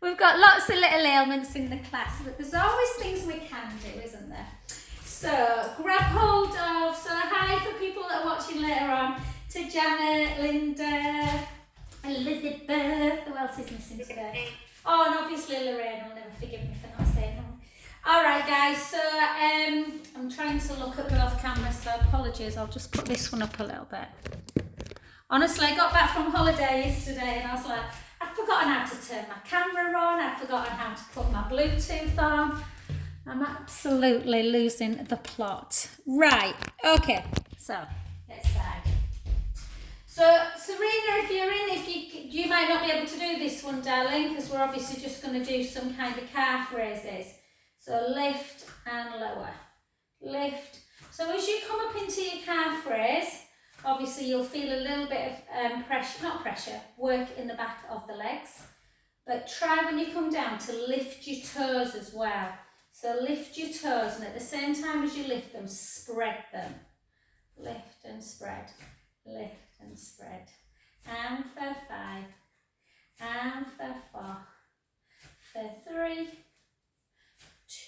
We've got lots of little ailments in the class, but there's always things we can do, isn't there? So grab hold of, so hi for people that are watching later on, to Janet, Linda, Elizabeth, who else is missing today? Oh, and obviously Lorraine will never forgive me for not saying that. Alright guys, so I'm trying to look at both cameras, so apologies, I'll just put this one up a little bit. Honestly, I got back from holiday yesterday and I was like, I'd forgotten how to turn my camera on, I'd forgotten how to put my Bluetooth on. I'm absolutely losing the plot. Right, okay, so let's start. So Serena, if you're in, you might not be able to do this one, darling, because we're obviously just going to do some kind of calf raises. So lift and lower, lift. So as you come up into your calf raise, obviously you'll feel a little bit of work in the back of the legs. But try when you come down to lift your toes as well. So lift your toes and at the same time as you lift them, spread them. Lift and spread, lift and spread. And for 5, and for 4, for 3,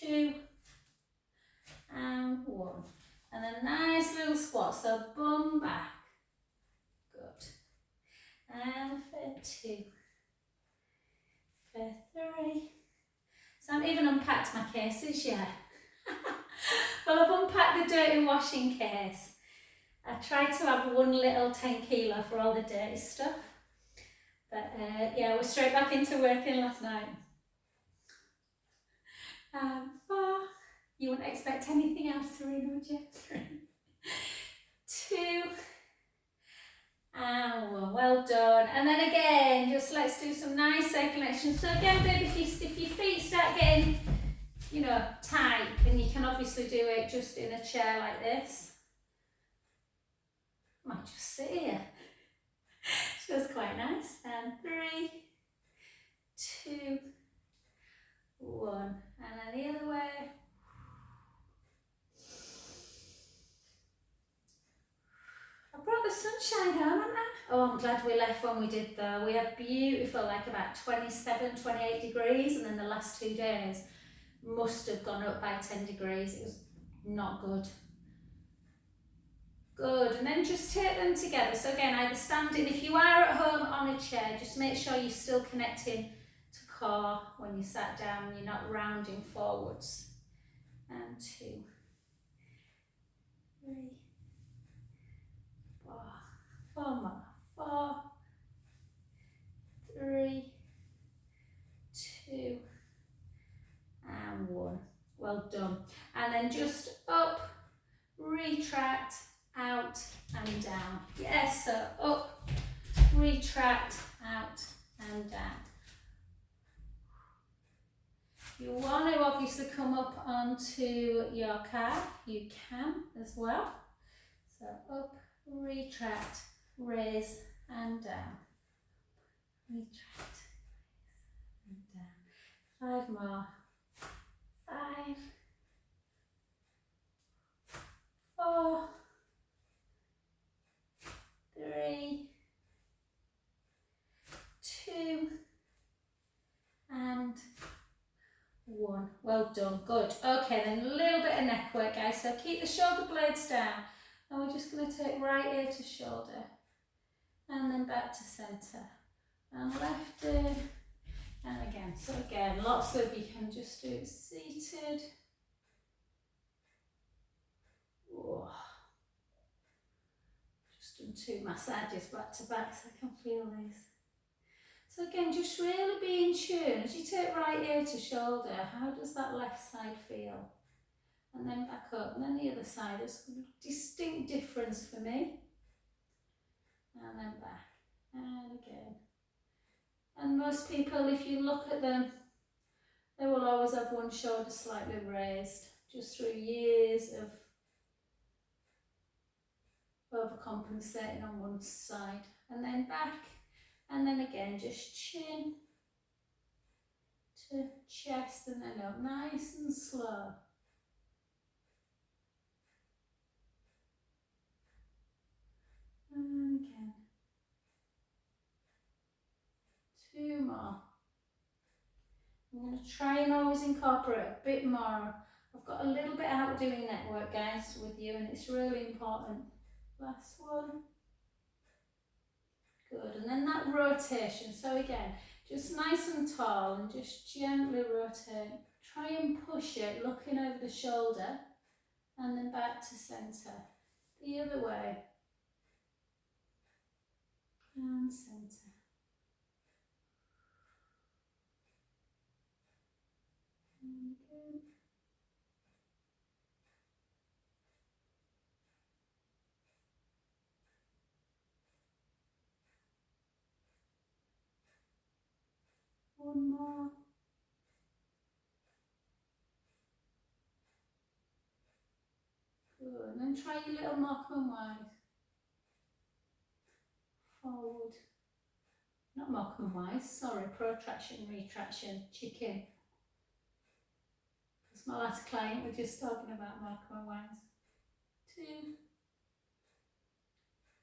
2, and 1. And a nice little squat, so bum back. Good. And for 2, for 3. So I haven't even unpacked my cases yet. Well, I've unpacked the dirty washing case. I tried to have one little 10 kilo for all the dirty stuff. But yeah, we're straight back into working last night. 4. You wouldn't expect anything else, Serena, would you? 3, 2, and 1. Well done. And then again, just let's do some nice circulation. So again, baby, if your feet start getting, you know, tight, then you can obviously do it just in a chair like this. I might just sit here. Feels quite nice. And 3, 2, 1. And then the other way. I brought the sunshine home, haven't I? Oh, I'm glad we left when we did though. We had beautiful, like about 27, 28 degrees, and then the last 2 days must have gone up by 10 degrees. It was not good. Good, and then just take them together. So again, either standing, if you are at home on a chair, just make sure you're still connecting to core when you sat down, you're not rounding forwards. And 2, 3, 4, 4 more, 4, 3, 2, and 1. Well done. And then just up, retract, out and down. Yes, so up, retract, out and down. You want to obviously come up onto your calf, you can as well. So up, retract, raise and down. Retract, and down. 5 more. 5, 4, 3, 2, and 1. Well done, good. Okay, then a little bit of neck work, guys. So keep the shoulder blades down. And we're just going to take right ear to shoulder. And then back to centre. And left ear. And again. So again, lots of you can just do it seated. Whoa. Just done 2 massages back to back so I can feel these. So again, just really be in tune. As you take right ear to shoulder, how does that left side feel? And then back up, and then the other side. There's a distinct difference for me. And then back, and again. And most people, if you look at them, they will always have one shoulder slightly raised, just through years of overcompensating on one side. And then back, and then again, just chin to chest, and then up, nice and slow. And again. 2 more. I'm going to try and always incorporate a bit more. I've got a little bit out doing network, guys, with you, and it's really important. Last one. Good, and then that rotation. So again, just nice and tall and just gently rotate. Try and push it, looking over the shoulder, and then back to centre. The other way. And centre. And again. One more. Good, and then try your little Markman wide. Forward. Not Markman wise, sorry, protraction, retraction, chicken. Because my last client was just talking about Markman wise. 2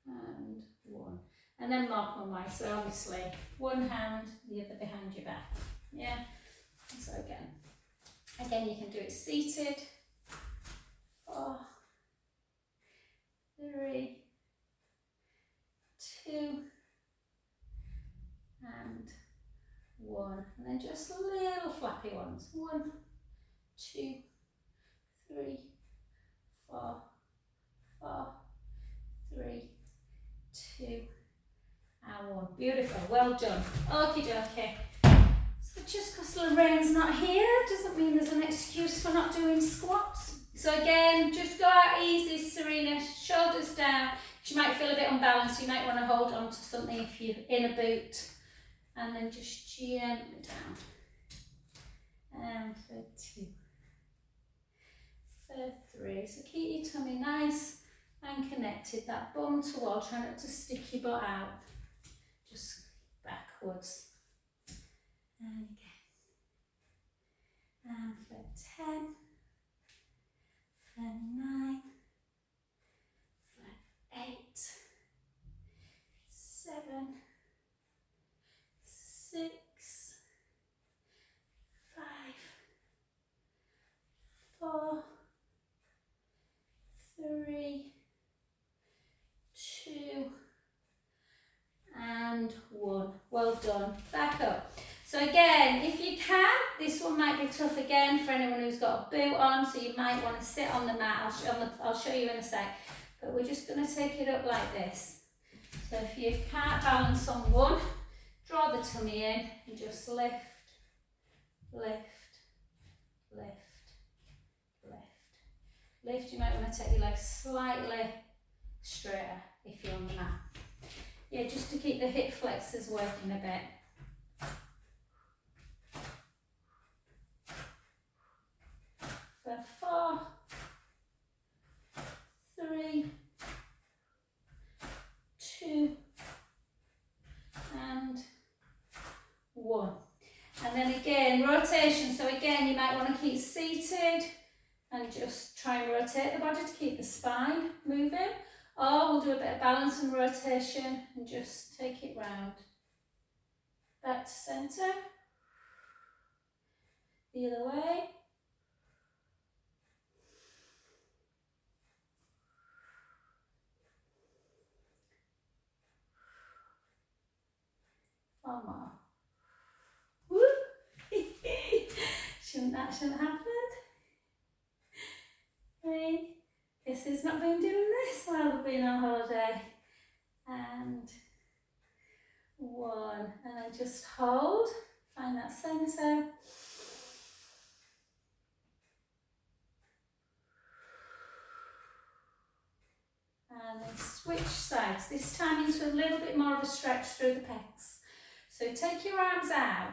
and 1. And then Markman wise, so obviously one hand, the other behind your back. Yeah, so again you can do it seated. 4, 3, 2 and 1, and then just little flappy ones. 1, 2, 3, 4, 4, 3, 2 and 1. Beautiful, well done. Okie dokie. So just because Lorraine's not here doesn't mean there's an excuse for not doing squats. So again, just go out easy, Serena, shoulders down. You might feel a bit unbalanced, you might want to hold on to something if you're in a boot. And then just gently down. And for 2. For 3. So keep your tummy nice and connected. That bum to wall, try not to stick your butt out. Just backwards. And again. And for 10. For 9. For 8. 7. 6. 5. 4. 3, 2 and 1. Well done. Back up. So again, if you can, this one might be tough again for anyone who's got a boot on, so you might want to sit on the mat. I'll show you in a sec. But we're just going to take it up like this. So if you can't balance on one, draw the tummy in and just lift, lift, lift, lift. Lift, you might want to take your legs slightly straighter if you're on the mat. Yeah, just to keep the hip flexors working a bit. For 4, 3, 2 and 1. And then again, rotation. So again, you might want to keep seated and just try and rotate the body to keep the spine moving. Or we'll do a bit of balance and rotation and just take it round. Back to centre. The other way. One more. Woo! Shouldn't happen. 3. Guess who's not been doing this while we've been on holiday? And 1. And then just hold. Find that centre. And then switch sides. This time into a little bit more of a stretch through the pecs. So take your arms out,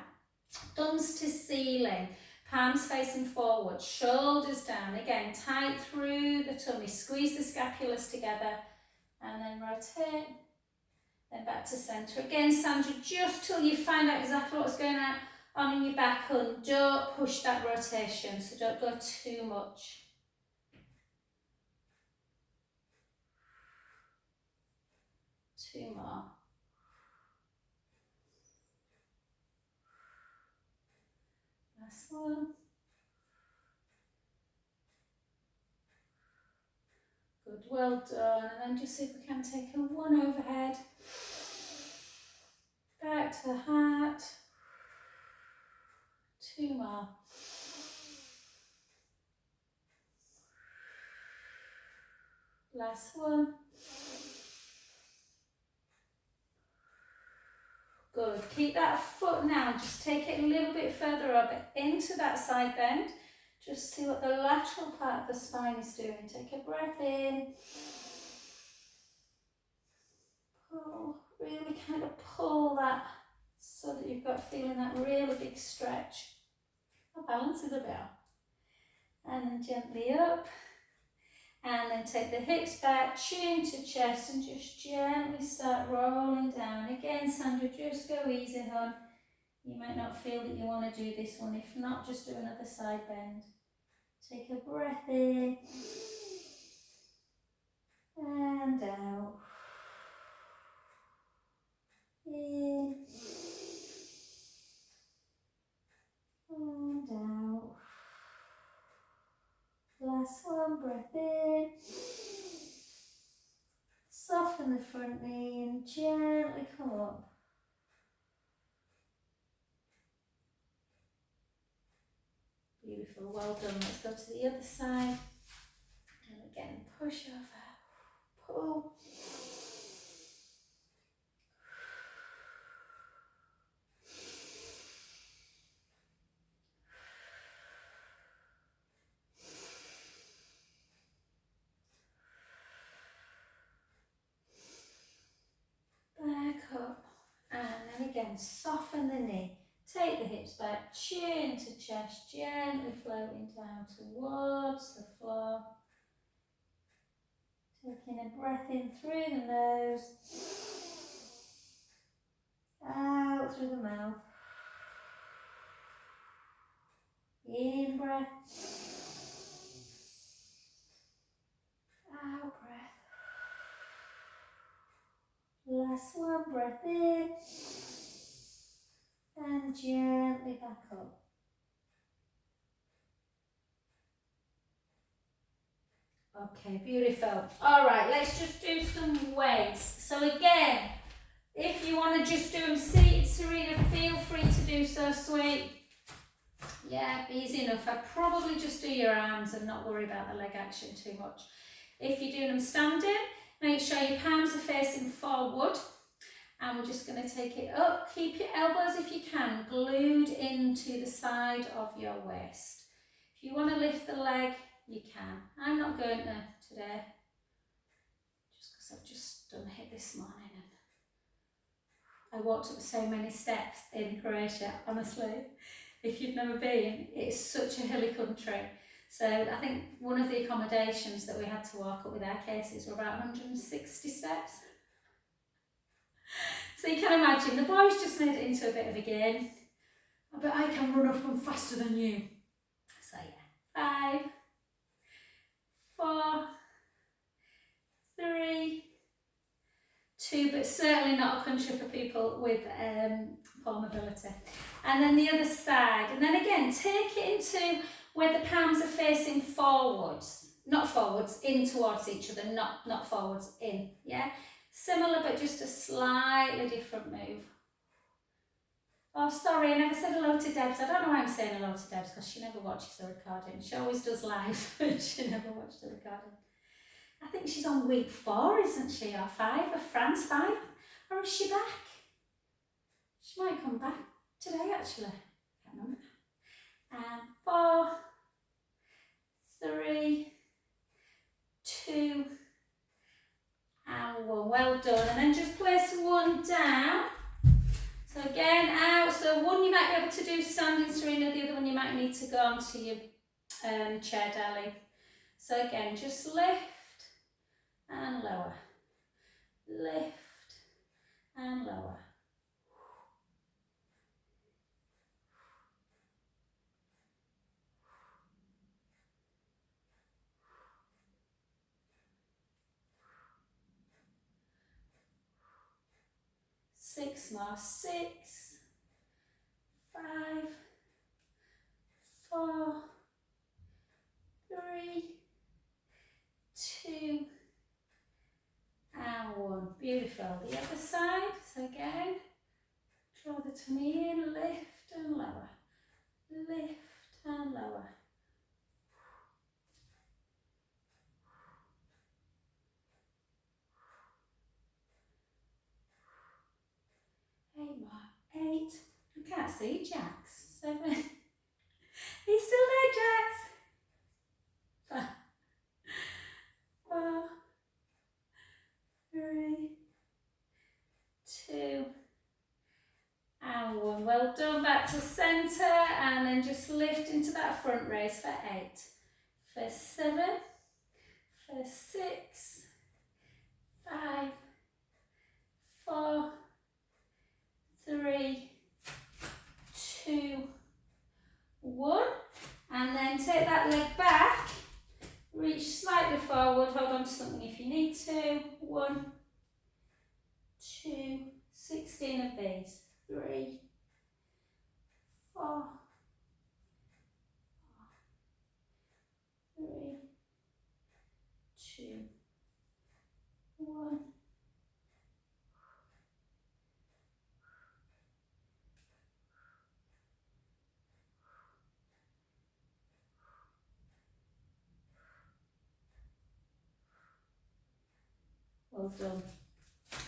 thumbs to ceiling, palms facing forward, shoulders down. Again, tight through the tummy. Squeeze the scapulas together and then rotate. Then back to centre. Again, Sandra, just till you find out exactly what's going on in your back, and don't push that rotation, so don't go too much. 2 more. Last one. Good, well done. And then just see if we can take a one overhead. Back to the heart. Two more. Last one. Good. Keep that foot now. Just take it a little bit further up into that side bend. Just see what the lateral part of the spine is doing. Take a breath in. Pull. Really kind of pull that so that you've got feeling that really big stretch. That balances a bit. And then gently up. And then take the hips back, chin to chest, and just gently start rolling down. Again, Sandra, just go easy, hon. You might not feel that you want to do this one. If not, just do another side bend. Take a breath in. And out. In. And out. Last one, breath in. Soften the front knee and gently come up. Beautiful, well done. Let's go to the other side. And again, push over, pull. Back up. And then again, soften the knee. Take the hips back, chin to chest, gently floating down towards the floor. Taking a breath in through the nose, out through the mouth. In breath, out breath. Last one, breath in, and gently back up. Okay, beautiful. All right, let's just do some weights. So again, if you want to just do them seated, Serena, feel free to do so, sweet. Yeah, easy enough. I'd probably just do your arms and not worry about the leg action too much. If you're doing them standing, make sure your palms are facing forward. And we're just going to take it up. Keep your elbows, if you can, glued into the side of your waist. If you want to lift the leg, you can. I'm not going to today, just because I've just done HIIT this morning and I walked up so many steps in Croatia, honestly. If you've never been, it's such a hilly country. So I think one of the accommodations that we had to walk up with our cases were about 160 steps. So you can imagine, the boys just made it into a bit of a game. But I can run up and faster than you. So yeah, 5, 4, 3, 2, but certainly not a country for people with poor mobility. And then the other side. And then again, take it into where the palms are facing forwards. Not forwards, in towards each other, not forwards, in, yeah? Similar, but just a slightly different move. Oh, sorry, I never said hello to Debs. I don't know why I'm saying hello to Debs, because she never watches the recording. She always does live, but she never watched the recording. I think she's on week 4, isn't she? Or 5 of France 5? Or is she back? She might come back today, actually. I can't remember. 4, 3, 2, and 1. Well done. And then just place one down. So again, out. So one you might be able to do standing, Serena. The other one you might need to go onto your chair, darling. So again, just lift and lower. Lift and lower. Six more. 6, 5, go. The other side, so again, draw the tummy in, lift and lower, lift and lower. 8 more, 8, I can't see Jax, 7, he's still there Jax, 5, 4, 3, 2, and 1. Well done, back to centre, and then just lift into that front raise for 8, for 7, for 6, 5, 4, 3, 2, 1, and then take that leg back, reach slightly forward, hold on to something if you need to, 1, 2, 16 of these, 3, 4, 3, 2, 1. Well done.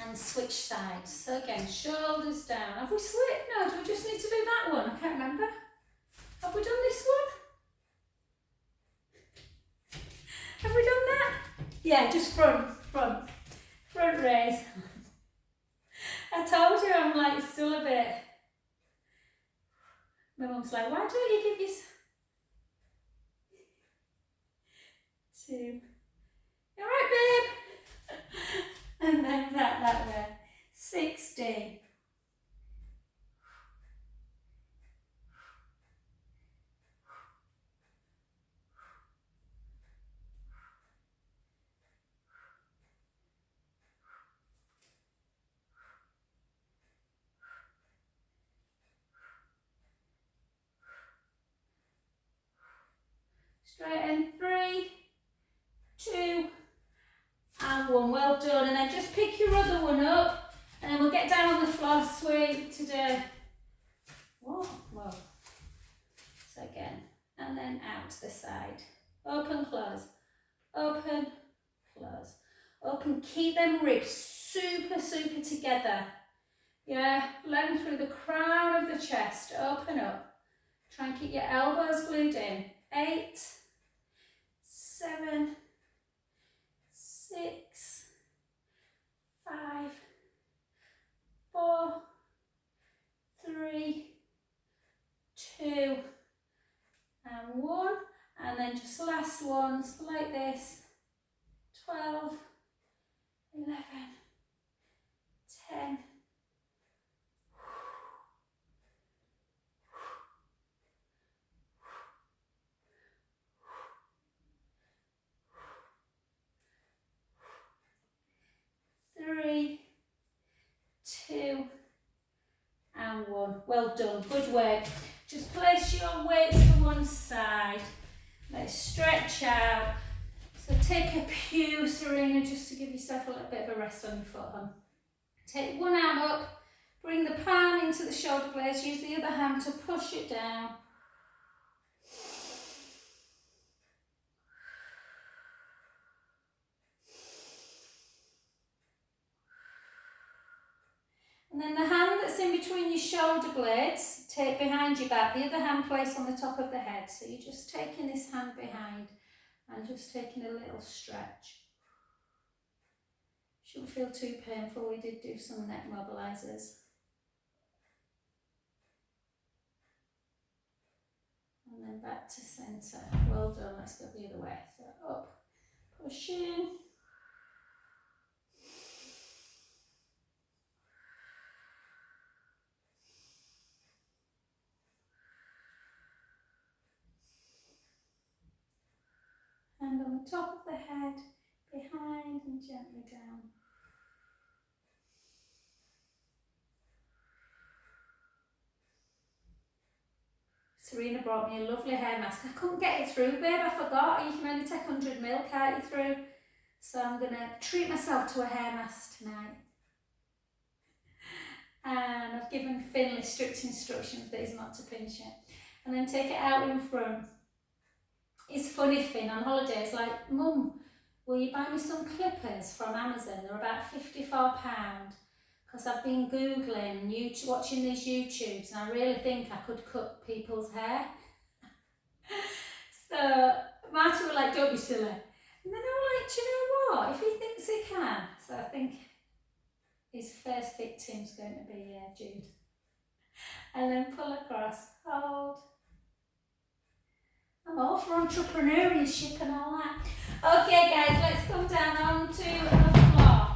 And switch sides. So again, shoulders down. Have we switched? No, do we just need to do that one? I can't remember. Have we done this one? Have we done that? Yeah, just front raise. I told you I'm like still a bit. My mum's like, why don't you give your 2? You alright, babe? And then that way. 60. Straighten, 3, 2, and 1. Well done. And then just pick your other one up, and then we'll get down on the floor, sweep to do. What? Whoa. So again, and then out to the side. Open, close. Open, close. Open. Keep them ribs super together. Yeah, length through the crown of the chest. Open up. Try and keep your elbows glued in. 8, 7, 6, 5, 4, 3, 2, and 1. And then just last ones like this. 12, 11, 10. 3, 2, and 1. Well done, good work. Just place your weights to one side. Let's stretch out. So take a pew, Serena, just to give yourself a little bit of a rest on your foot, hon. Take one arm up, bring the palm into the shoulder blades, use the other hand to push it down. And then the hand that's in between your shoulder blades, take behind your back, the other hand place on the top of the head. So you're just taking this hand behind and just taking a little stretch. Shouldn't feel too painful, we did do some neck mobilizers. And then back to centre. Well done, let's go the other way. So up, push in. Hand on the top of the head, behind and gently down. Serena brought me a lovely hair mask. I couldn't get it through, babe, I forgot. You can only take 100 ml, can't you, through? So I'm going to treat myself to a hair mask tonight. And I've given Finley strict instructions that he's not to pinch it. And then take it out in front. It's funny, Finn, on holidays, like, Mum, will you buy me some clippers from Amazon? They're about £54. Because I've been Googling, watching these YouTubes, and I really think I could cut people's hair. So Martin was like, don't be silly. And then I was like, do you know what? If he thinks he can. So I think his first victim's going to be Jude. And then pull across, hold. I'm all for entrepreneurship and all that. Okay guys, let's come down onto the floor.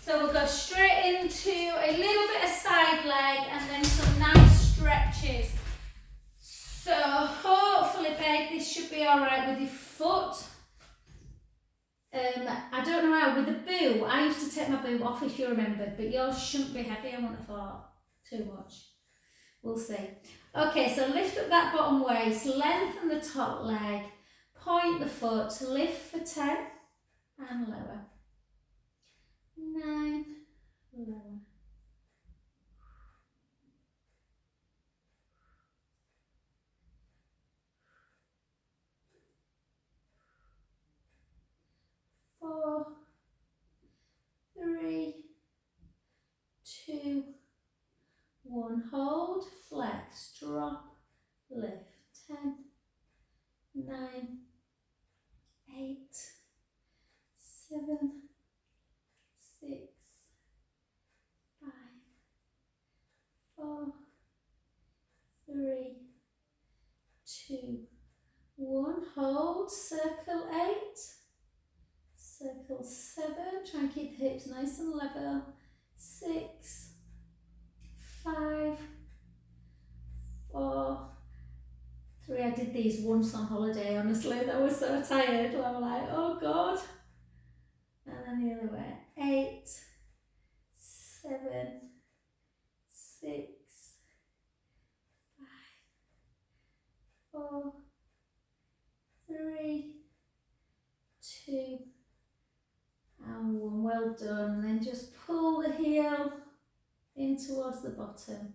So we'll go straight into a little bit of side leg and then some nice stretches. So hopefully, babe, this should be alright with your foot. I don't know how, with the boot, I used to take my boot off if you remember, but yours shouldn't be heavy, I wouldn't have thought too much. We'll see. Okay, so lift up that bottom waist, lengthen the top leg, point the foot, lift for 10 and lower. 9, lower. 4, 3, 2, 1. Hold, flex, drop, lift. 10, 9, 8, 7, 6, 5, 4, 3, 2, 1. Hold, circle 8, circle 7. Try and keep the hips nice and level. 6, 5, 4, 3. I did these once on holiday, honestly. I was so tired. I was like, oh God. And then the other way. 8, 7, 6, 5, 4, 3, 2, and 1. Well done. And then just pull the heel in towards the bottom.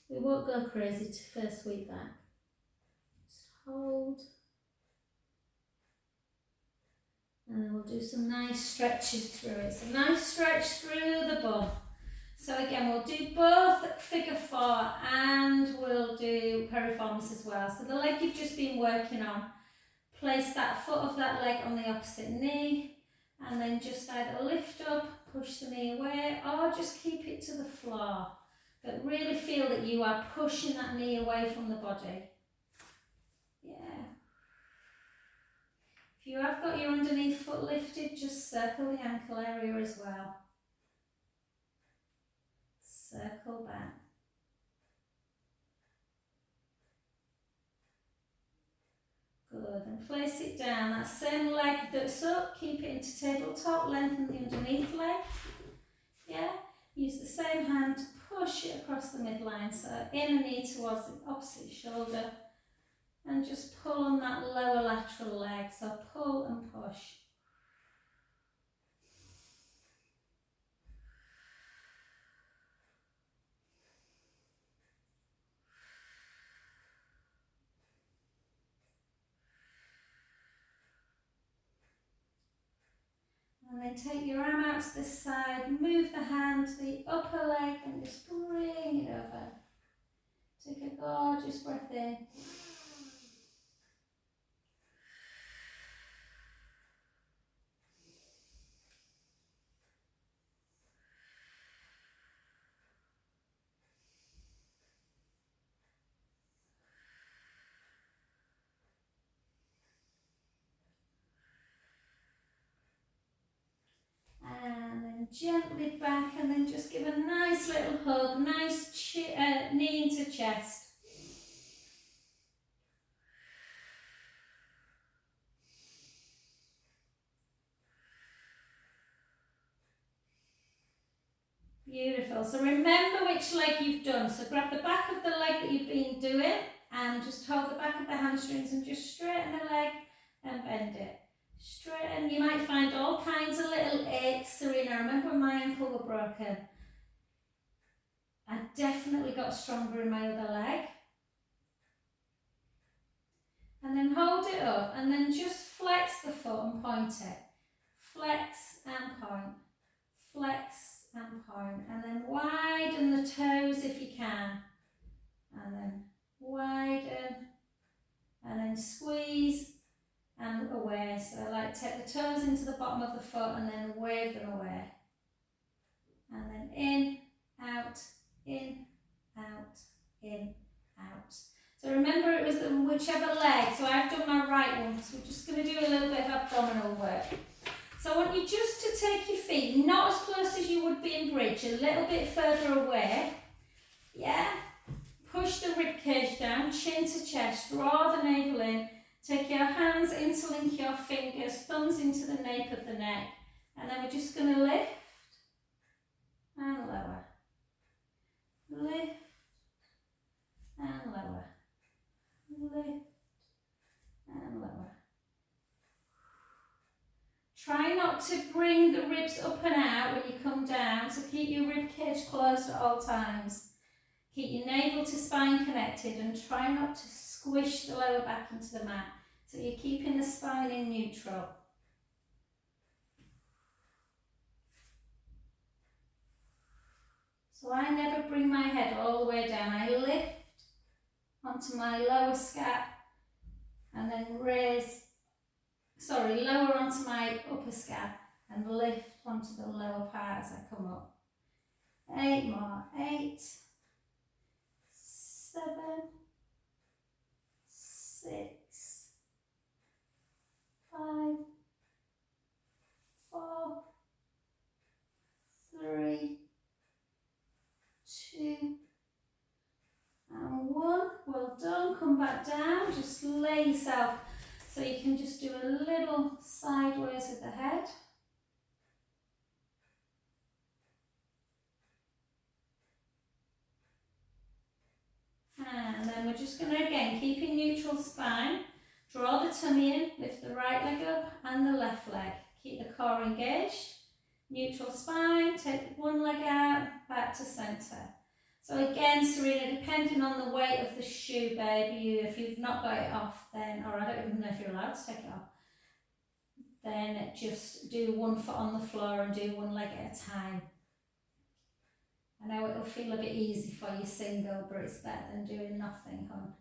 We won't go crazy to first week back. Just hold. And then we'll do some nice stretches through it. So nice stretch through the bum. So again, we'll do both figure 4 and we'll do piriformis as well. So the leg you've just been working on, place that foot of that leg on the opposite knee and then just either lift up, push the knee away, or just keep it to the floor. But really feel that you are pushing that knee away from the body. Yeah. If you have got your underneath foot lifted, just circle the ankle area as well. Circle back. Good, and place it down. That same leg that's up, keep it into tabletop, lengthen the underneath leg. Yeah, use the same hand to push it across the midline, so inner knee towards the opposite shoulder, and just pull on that lower lateral leg, so pull and push. And then take your arm out to this side, move the hand to the upper leg and just bring it over. Take a gorgeous breath in. And then gently back and then just give a nice little hug, nice knee into chest. Beautiful. So remember which leg you've done. So grab the back of the leg that you've been doing and just hold the back of the hamstrings and just straighten the leg and bend it. Straighten. You might find all kinds of little aches, Serena. I remember when my ankle was broken. I definitely got stronger in my other leg. And then hold it up and then just flex the foot and point it. Flex and point. Flex and point. And then widen the toes if you can. And then widen. And then squeeze and away. So like take the toes into the bottom of the foot and then wave them away. And then in, out, in, out, in, out. So remember it was whichever leg. So I've done my right one. So we're just going to do a little bit of abdominal work. So I want you just to take your feet, not as close as you would be in bridge, a little bit further away. Yeah? Push the rib cage down, chin to chest, draw the navel in. Take your hands, interlink your fingers, thumbs into the nape of the neck. And then we're just going to lift and lower. Lift and lower. Lift and lower. Try not to bring the ribs up and out when you come down, so keep your rib cage closed at all times. Keep your navel to spine connected and try not to squish the lower back into the mat. So you're keeping the spine in neutral. So I never bring my head all the way down. I lift onto my lower scap and then lower onto my upper scap and lift onto the lower part as I come up. 8 more. 8, 7, 6, 5, 4, 3, 2, and 1. Well done. Come back down. Just lay yourself so you can just do a little sideways with the head. And then we're just going to, again, keep in neutral spine. Draw the tummy in, lift the right leg up and the left leg. Keep the core engaged. Neutral spine, take one leg out, back to centre. So again, Serena, depending on the weight of the shoe, baby, if you've not got it off, then, or I don't even know if you're allowed to take it off, then just do one foot on the floor and do one leg at a time. I know it'll feel a bit easy for you single, but it's better than doing nothing, hon.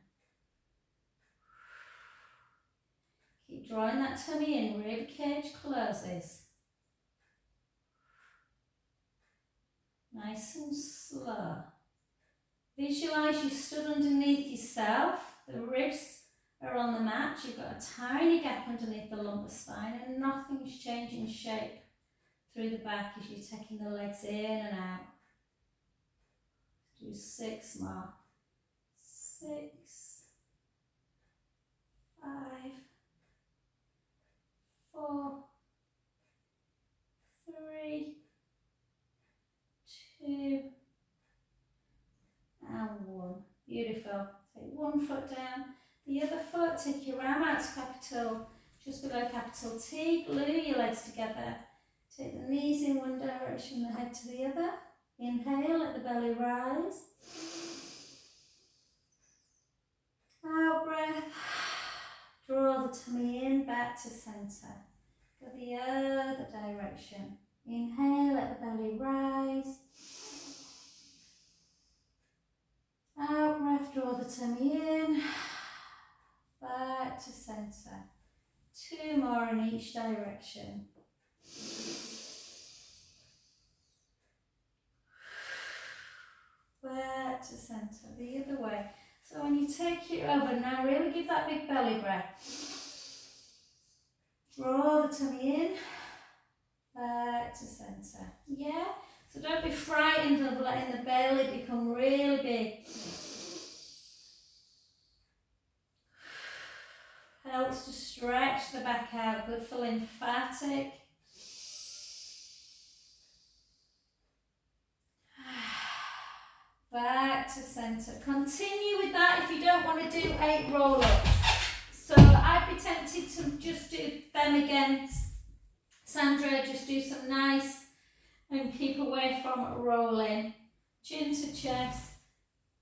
Keep drawing that tummy in, rib cage closes. Nice and slow. Visualise you stood underneath yourself, the ribs are on the mat, you've got a tiny gap underneath the lumbar spine and nothing's changing shape through the back as you're taking the legs in and out. Do 6 more. 6, 5, 4, 3, 2, and 1. Beautiful. Take one foot down, the other foot, take your arm out to capital, just below capital T, glue your legs together. Take the knees in one direction, the head to the other. Inhale, let the belly rise. Out breath. Draw the tummy in, back to centre. Go the other direction. Inhale, let the belly rise. Out breath, draw the tummy in, back to centre. 2 more in each direction. Back to centre, the other way. So when you take it over, now really give that big belly breath. Draw the tummy in, back to centre. Yeah? So don't be frightened of letting the belly become really big. Helps to stretch the back out, good for lymphatic. Back to centre. Continue with that if you don't want to do 8 roll-ups. So I'd be tempted to just do them again. Sandra, just do some nice and keep away from rolling. chin to chest,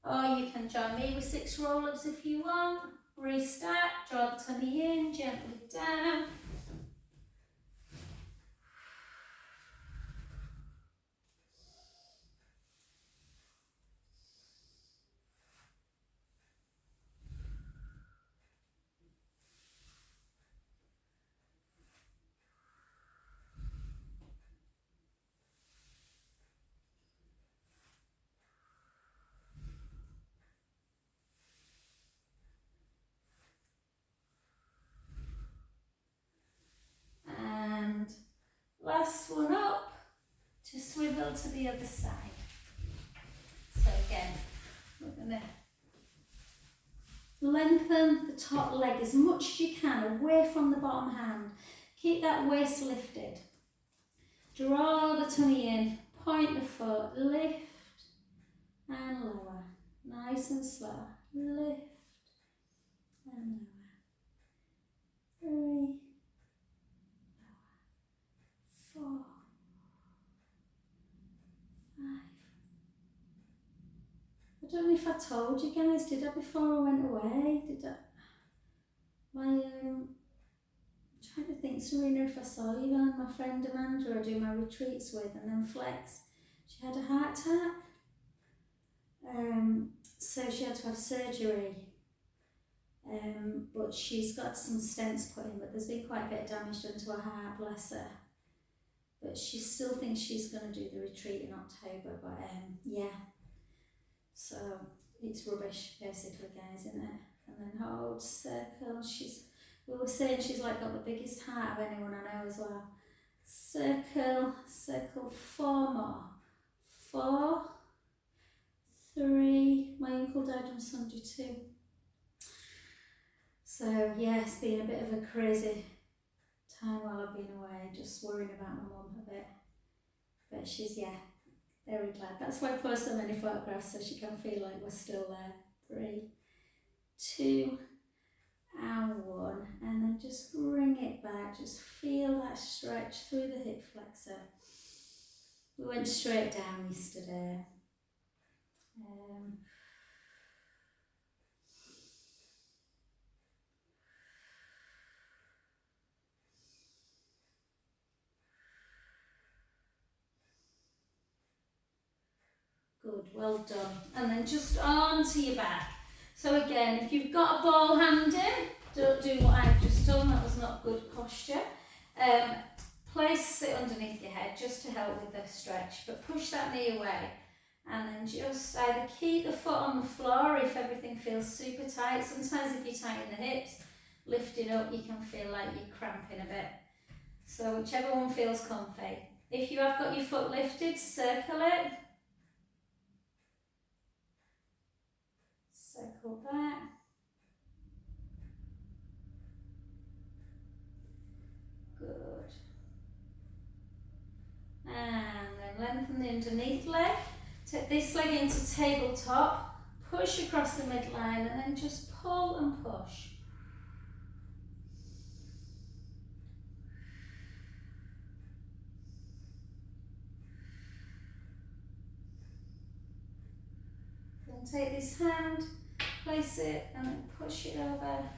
or you can join me with 6 roll-ups if you want. Restart, draw the tummy in, gently down. And last one up, to swivel to the other side. So again, we're going to lengthen the top leg as much as you can away from the bottom hand. Keep that waist lifted. Draw the tummy in, point the foot, lift and lower. Nice and slow. Lift and lower. 3, 4, 5. I don't know if I told you guys, did I before I went away? Did I? Trying to think, Serena, if I saw you and my friend Amanda I do my retreats with, and then Flex, she had a heart attack. So she had to have surgery. But she's got some stents put in, but there's been quite a bit of damage done to her heart, bless her. But she still thinks she's going to do the retreat in October, but yeah. So it's rubbish, basically, guys, isn't it? And then hold, circle. We were saying she's like got the biggest heart of anyone I know as well. Circle, circle, 4 more. 4, 3. My uncle died on Sunday too. So yeah, it's been a bit of a crazy time while I've been away, just worrying about my mum a bit. But she's, yeah, very glad. That's why I post so many photographs, so she can feel like we're still there. 3, 2, and 1. And then just bring it back. Just feel that stretch through the hip flexor. We went straight down yesterday. Good, well done. And then just onto your back. So again, if you've got a ball handy, don't do what I've just done, that was not good posture. Place it underneath your head just to help with the stretch, but push that knee away. And then just either keep the foot on the floor if everything feels super tight. Sometimes if you tighten the hips, lifting up, you can feel like you're cramping a bit. So whichever one feels comfy. If you have got your foot lifted, circle it. Circle back. Good. And then lengthen the underneath leg. Take this leg into tabletop. Push across the midline and then just pull and push. Then take this hand, place it and then push it over.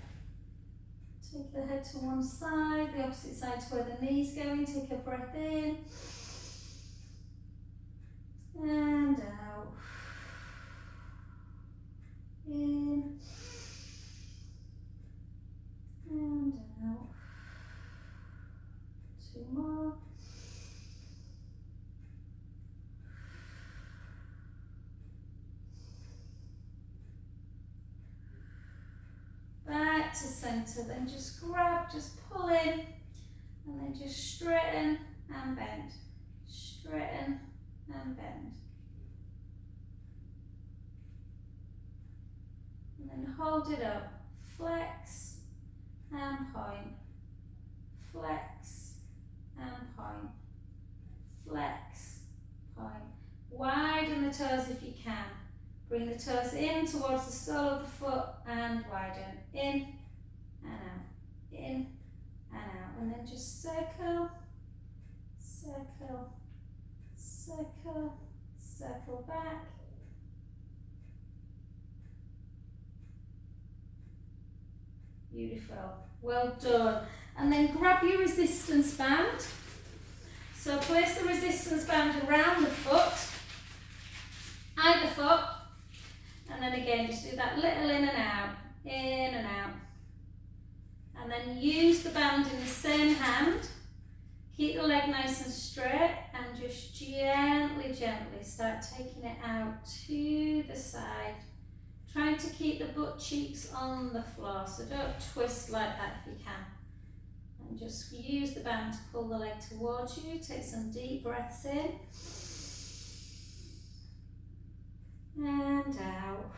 Take the head to one side, the opposite side to where the knee's going. Take a breath in and out. In and out. 2 more. Back to centre, then just grab, just pull in, and then just straighten and bend. Straighten and bend. And then hold it up. Flex and point. Flex and point. Flex, point. Widen the toes if you can. Bring the toes in towards the sole of the foot and widen. In and out. In and out. And then just circle, circle, circle, circle back Beautiful. Well done. And then grab your resistance band. So place the resistance band around the foot, either foot, and then again just do that little in and out, in and out. And then use the band in the same hand. Keep the leg nice and straight and just gently, gently start taking it out to the side. Trying to keep the butt cheeks on the floor, so don't twist like that if you can. And just use the band to pull the leg towards you. Take some deep breaths in. And out.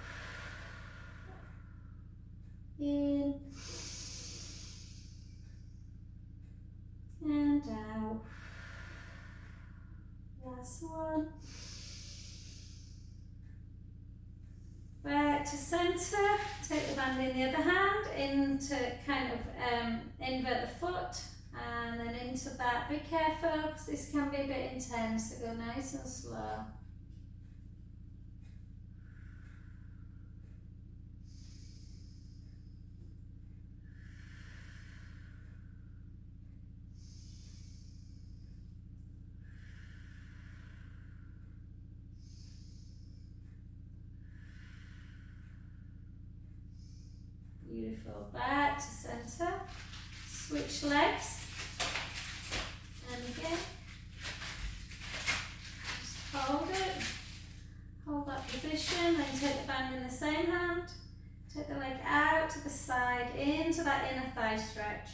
In. And out. Last one. Back to centre. Take the band in the other hand into kind of invert the foot and then into that. Be careful because this can be a bit intense, so go nice and slow. Beautiful. Back to centre. Switch legs. And again. Just hold it. Hold that position. Then take the band in the same hand. Take the leg out to the side into that inner thigh stretch.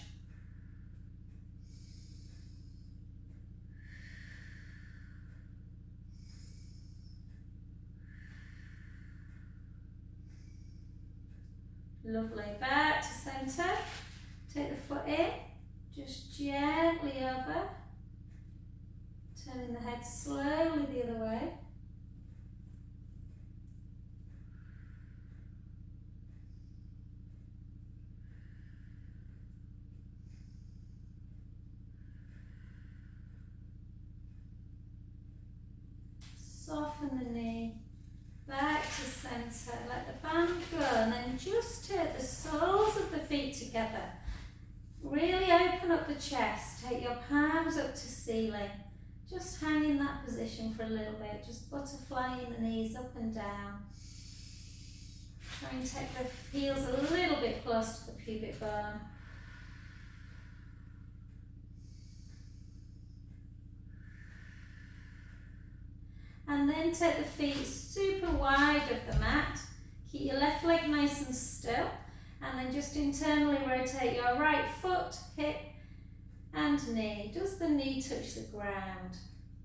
Lovely. Back to centre. Take the foot in. Just gently over. Turning the head slowly the other way. Soften the knee. Back to centre, let the band go and then just take the soles of the feet together. Really open up the chest, take your palms up to ceiling. Just hang in that position for a little bit, just butterflying the knees up and down. Try and take the heels a little bit close to the pubic bone. And then take the feet super wide of the mat. Keep your left leg nice and still. And then just internally rotate your right foot, hip and knee. Does the knee touch the ground?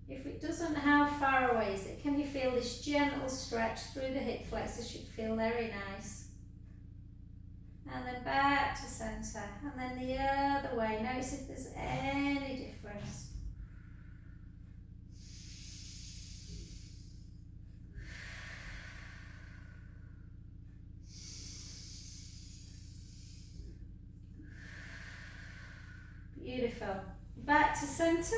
If it doesn't, how far away is it? Can you feel this gentle stretch through the hip flexors? Should feel very nice. And then back to centre. And then the other way. Notice if there's any difference. Beautiful. Back to centre.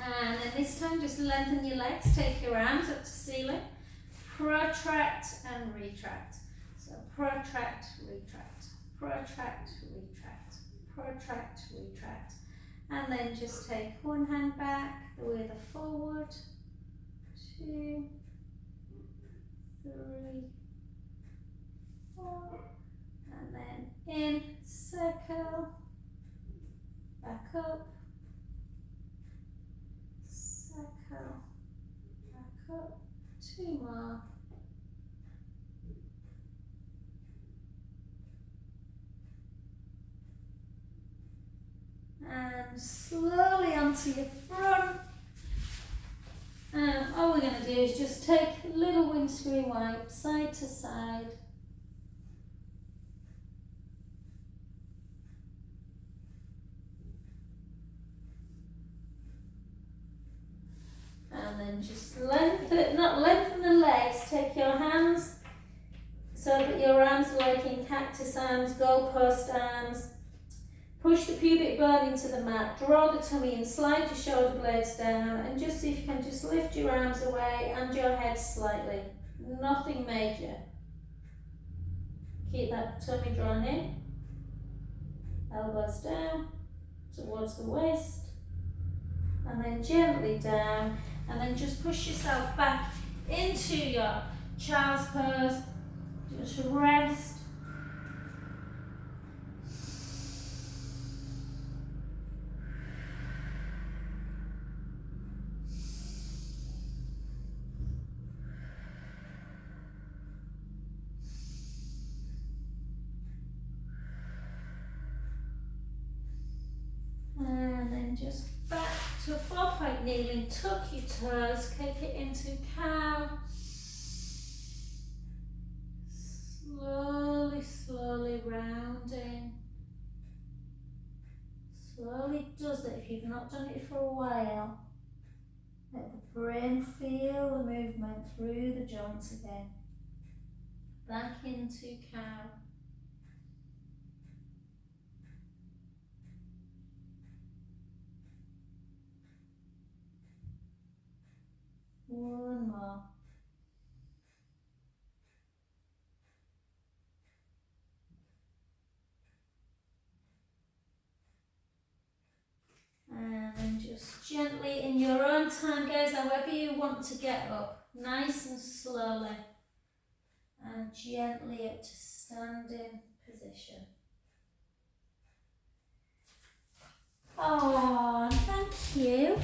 And then this time just lengthen your legs. Take your arms up to ceiling. Protract and retract. So protract, retract. Protract, retract. Protract, retract. And then just take one hand back with a forward. 2, 3, 4. And then in, circle. Back up, circle, back up, 2 more. And slowly onto your front. And all we're going to do is just take a little windscreen wipe, side to side. And then just lengthen the legs, take your hands so that your arms are like in cactus arms, goalpost arms. Push the pubic bone into the mat, draw the tummy in, slide your shoulder blades down and just see if you can just lift your arms away and your head slightly. Nothing major. Keep that tummy drawn in. Elbows down towards the waist, and then gently down, and then just push yourself back into your child's pose. Just rest. And then just back to a 4-point kneeling, tuck your toes, kick it into cow. Slowly, slowly rounding. Slowly does it if you've not done it for a while. Let the brain feel the movement through the joints again. Back into cow. One more. And then just gently, in your own time, guys, however you want to get up, nice and slowly, and gently up to standing position. Oh, thank you.